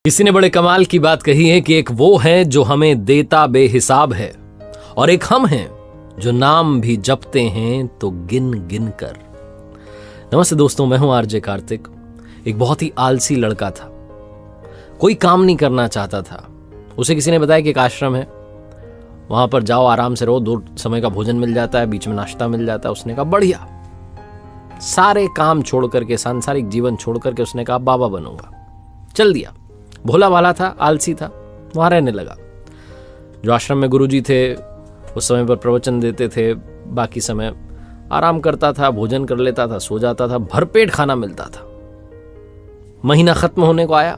किसी ने बड़े कमाल की बात कही है कि एक वो है जो हमें देता बेहिसाब है और एक हम हैं जो नाम भी जपते हैं तो गिन गिन कर। नमस्ते दोस्तों, मैं हूं आरजे कार्तिक। एक बहुत ही आलसी लड़का था, कोई काम नहीं करना चाहता था। उसे किसी ने बताया कि एक आश्रम है, वहां पर जाओ, आराम से रहो, 2 समय का भोजन मिल जाता है, बीच में नाश्ता मिल जाता है। उसने कहा बढ़िया। सारे काम छोड़ करके, सांसारिक जीवन छोड़ करके उसने कहा बाबा बनूंगा। चल दिया। भोला भाला था, आलसी था, वहां रहने लगा। जो आश्रम में गुरुजी थे उस समय पर प्रवचन देते थे, बाकी समय आराम करता था, भोजन कर लेता था, सो जाता था, भरपेट खाना मिलता था। महीना खत्म होने को आया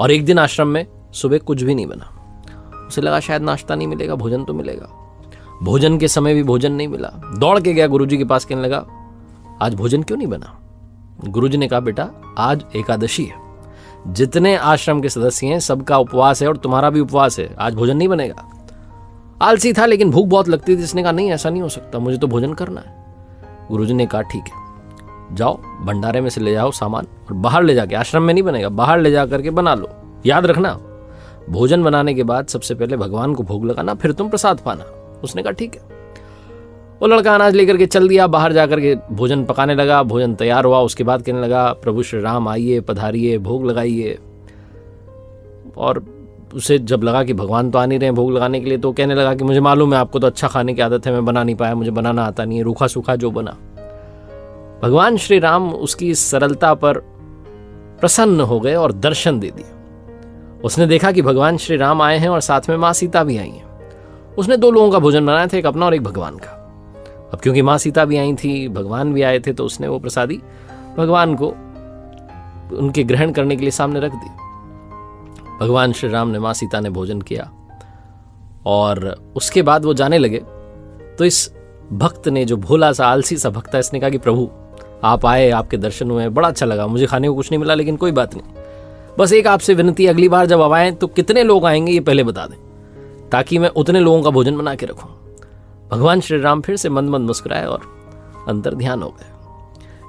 और एक दिन आश्रम में सुबह कुछ भी नहीं बना। उसे लगा शायद नाश्ता नहीं मिलेगा, भोजन तो मिलेगा। भोजन के समय भी भोजन नहीं मिला। दौड़ के गया गुरुजी के पास, कहने लगा आज भोजन क्यों नहीं बना? गुरुजी ने कहा बेटा आज एकादशी है, जितने आश्रम के सदस्य हैं सबका उपवास है और तुम्हारा भी उपवास है, आज भोजन नहीं बनेगा। आलसी था लेकिन भूख बहुत लगती थी। इसने कहा नहीं, ऐसा नहीं हो सकता, मुझे तो भोजन करना है। गुरुजी ने कहा ठीक है, जाओ भंडारे में से ले जाओ सामान और बाहर ले जाके, आश्रम में नहीं बनेगा, बाहर ले जा करके बना लो। याद रखना, भोजन बनाने के बाद सबसे पहले भगवान को भोग लगाना, फिर तुम प्रसाद पाना। उसने कहा ठीक है। वो लड़का अनाज लेकर के चल दिया, बाहर जाकर के भोजन पकाने लगा। भोजन तैयार हुआ, उसके बाद कहने लगा प्रभु श्री राम आइए, पधारिए, भोग लगाइए। और उसे जब लगा कि भगवान तो आ नहीं रहे भोग लगाने के लिए, तो कहने लगा कि मुझे मालूम है आपको तो अच्छा खाने की आदत है, मैं बना नहीं पाया, मुझे बनाना आता नहीं है, रूखा सूखा जो बना। भगवान श्री राम उसकी सरलता पर प्रसन्न हो गए और दर्शन दे दिए। उसने देखा कि भगवान श्री राम आए हैं और साथ में माँ सीता भी आई हैं। उसने 2 लोगों का भोजन बनाया था, एक अपना और एक भगवान का। अब क्योंकि माँ सीता भी आई थी, भगवान भी आए थे, तो उसने वो प्रसादी भगवान को उनके ग्रहण करने के लिए सामने रख दी। भगवान श्री राम ने, माँ सीता ने भोजन किया और उसके बाद वो जाने लगे। तो इस भक्त ने, जो भोला सा आलसी सा भक्त था, इसने कहा कि प्रभु आप आए, आपके दर्शन हुए, बड़ा अच्छा लगा, मुझे खाने को कुछ नहीं मिला, लेकिन कोई बात नहीं, बस एक आपसे विनती, अगली बार जब आप आए तो कितने लोग आएंगे ये पहले बता दें, ताकि मैं उतने लोगों का भोजन बना के रखूं। भगवान श्री राम फिर से मंद मंद मुस्कुराए और अंतर ध्यान हो गए।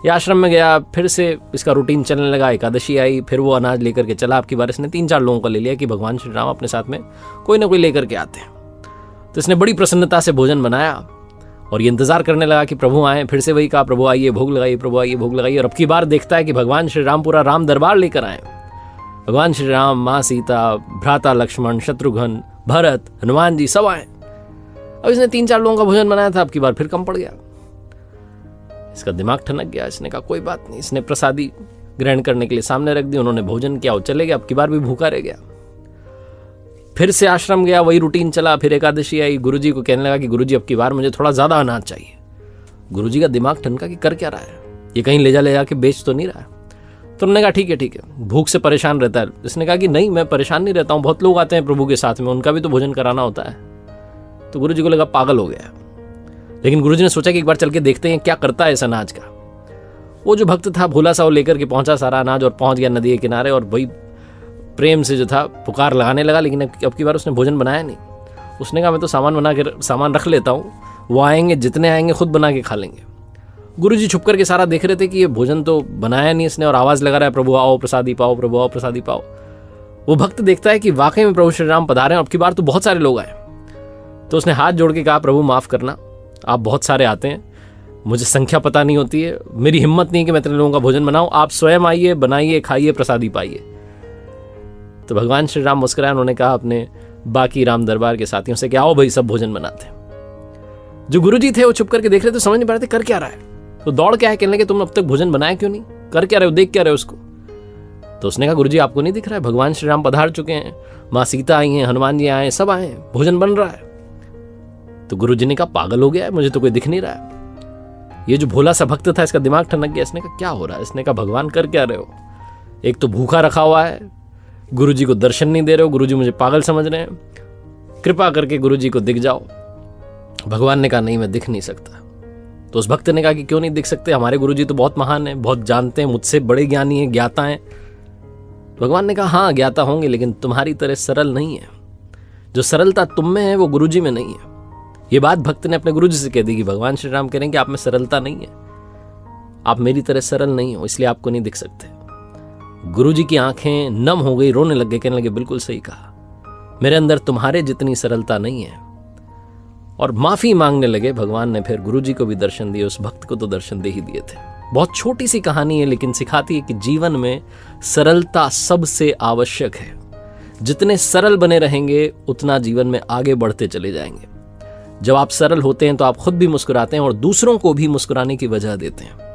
ये आश्रम में गया, फिर से इसका रूटीन चलने लगा। एकादशी आई, फिर वो अनाज लेकर के चला। आपकी बार इसने 3-4 लोगों का ले लिया कि भगवान श्री राम अपने साथ में कोई ना कोई लेकर के आते हैं। तो इसने बड़ी प्रसन्नता से भोजन बनाया और ये इंतजार करने लगा कि प्रभु आए। फिर से वही कहा प्रभु आइए, भोग लगाइए, प्रभु आइए, भोग लगाइए। और अब की बार देखता है कि भगवान श्री राम पूरा राम दरबार लेकर आए। भगवान श्री राम, माँ सीता, भ्राता लक्ष्मण, शत्रुघ्न, भरत, हनुमान जी सब आए। अब इसने 3-4 लोगों का भोजन बनाया था, अब की बार फिर कम पड़ गया। इसका दिमाग ठनक गया। इसने कहा कोई बात नहीं। इसने प्रसादी ग्रहण करने के लिए सामने रख दी, उन्होंने भोजन किया और चले गए। अब की बार भी भूखा रह गया। फिर से आश्रम गया, वही रूटीन चला। फिर एकादशी आई, गुरुजी को कहने लगा कि गुरुजी अब की बार मुझे थोड़ा ज्यादा अनाज चाहिए। गुरुजी का दिमाग ठनका कि कर क्या रहा है, ये कहीं ले जाके बेच तो नहीं रहा है। तो उन्होंने कहा ठीक है, भूख से परेशान रहता है। इसने कहा कि नहीं, मैं परेशान नहीं रहता हूँ, बहुत लोग आते हैं प्रभु के साथ में, उनका भी तो भोजन कराना होता है। तो गुरुजी को लगा पागल हो गया। लेकिन गुरुजी ने सोचा कि एक बार चल के देखते हैं क्या करता है इस अनाज का। वो जो भक्त था भोला सा, वो लेकर के पहुंचा सारा अनाज और पहुंच गया नदी के किनारे और वही प्रेम से जो था पुकार लगाने लगा। लेकिन अब की बार उसने भोजन बनाया नहीं। उसने कहा मैं तो सामान रख लेता हूँ, वो आएंगे, जितने आएंगे खुद बना के खा लेंगे। गुरुजी छुप करके सारा देख रहे थे कि ये भोजन तो बनाया नहीं इसने, और आवाज लगा रहा है प्रभु आओ प्रसादी पाओ, प्रभु आओ प्रसादी पाओ। वो भक्त देखता है कि वाकई में प्रभु श्री राम पधारे हैं, अब की बार तो बहुत सारे लोग आए। तो उसने हाथ जोड़ के कहा प्रभु माफ करना, आप बहुत सारे आते हैं, मुझे संख्या पता नहीं होती है, मेरी हिम्मत नहीं कि मैं इतने लोगों का भोजन बनाऊं, आप स्वयं आइए, बनाइए, खाइए, प्रसादी पाइए। तो भगवान श्री राम मुस्कुराए। उन्होंने कहा अपने बाकी राम दरबार के साथियों से कि आओ भाई सब भोजन बनाते हैं। जो गुरुजी थे वो चुप करके देख रहे थे, समझ नहीं पा रहे थे कर क्या रहा है। तो दौड़ के आए, कहने लगे तुम अब तक भोजन बनाया क्यों नहीं, कर क्या रहे हो, देख क्या रहे हो उसको। तो उसने कहा गुरुजी आपको नहीं दिख रहा है, भगवान श्री राम पधार चुके हैं, माँ सीता आई हैं, हनुमान जी आए हैं, सब आए हैं, भोजन बन रहा है। तो गुरुजी ने कहा पागल हो गया है, मुझे तो कोई दिख नहीं रहा है। ये जो भोला सा भक्त था इसका दिमाग ठनक गया। इसने कहा क्या हो रहा है। इसने कहा भगवान कर क्या रहे हो, एक तो भूखा रखा हुआ है, गुरुजी को दर्शन नहीं दे रहे हो, गुरुजी मुझे पागल समझ रहे हैं, कृपा करके गुरुजी को दिख जाओ। भगवान ने कहा नहीं, मैं दिख नहीं सकता। तो उस भक्त ने कहा कि क्यों नहीं दिख सकते, हमारे गुरुजी तो बहुत महान है, बहुत जानते हैं, मुझसे बड़े ज्ञानी हैं, ज्ञाता हैं। भगवान ने कहा हाँ ज्ञाता होंगे, लेकिन तुम्हारी तरह सरल नहीं है। जो सरलता तुम में है वो गुरुजी में नहीं है। ये बात भक्त ने अपने गुरुजी से कह दी कि भगवान श्री राम कह रहे हैं कि आप में सरलता नहीं है, आप मेरी तरह सरल नहीं हो, इसलिए आपको नहीं दिख सकते। गुरुजी की आंखें नम हो गई, रोने लग गए, कहने लगे बिल्कुल सही कहा, मेरे अंदर तुम्हारे जितनी सरलता नहीं है। और माफी मांगने लगे। भगवान ने फिर गुरुजी को भी दर्शन दिए, उस भक्त को तो दर्शन दे ही दिए थे। बहुत छोटी सी कहानी है, लेकिन सिखाती है कि जीवन में सरलता सबसे आवश्यक है। जितने सरल बने रहेंगे उतना जीवन में आगे बढ़ते चले जाएंगे। जब आप सरल होते हैं तो आप खुद भी मुस्कुराते हैं और दूसरों को भी मुस्कुराने की वजह देते हैं।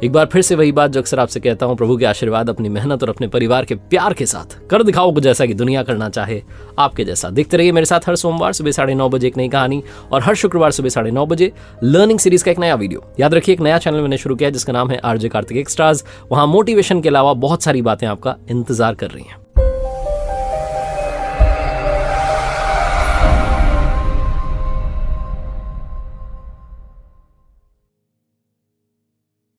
एक बार फिर से वही बात जो अक्सर आपसे कहता हूं, प्रभु के आशीर्वाद, अपनी मेहनत और अपने परिवार के प्यार के साथ कर दिखाओ कुछ जैसा कि दुनिया करना चाहे आपके जैसा। देखते रहिए मेरे साथ हर सोमवार सुबह 9:30 बजे एक नई कहानी और हर शुक्रवार सुबह 9:30 बजे लर्निंग सीरीज का एक नया वीडियो। याद रखिए, एक नया चैनल मैंने शुरू किया है जिसका नाम है आरजे कार्तिक एक्स्ट्राज। वहां मोटिवेशन के अलावा बहुत सारी बातें आपका इंतजार कर रही हैं।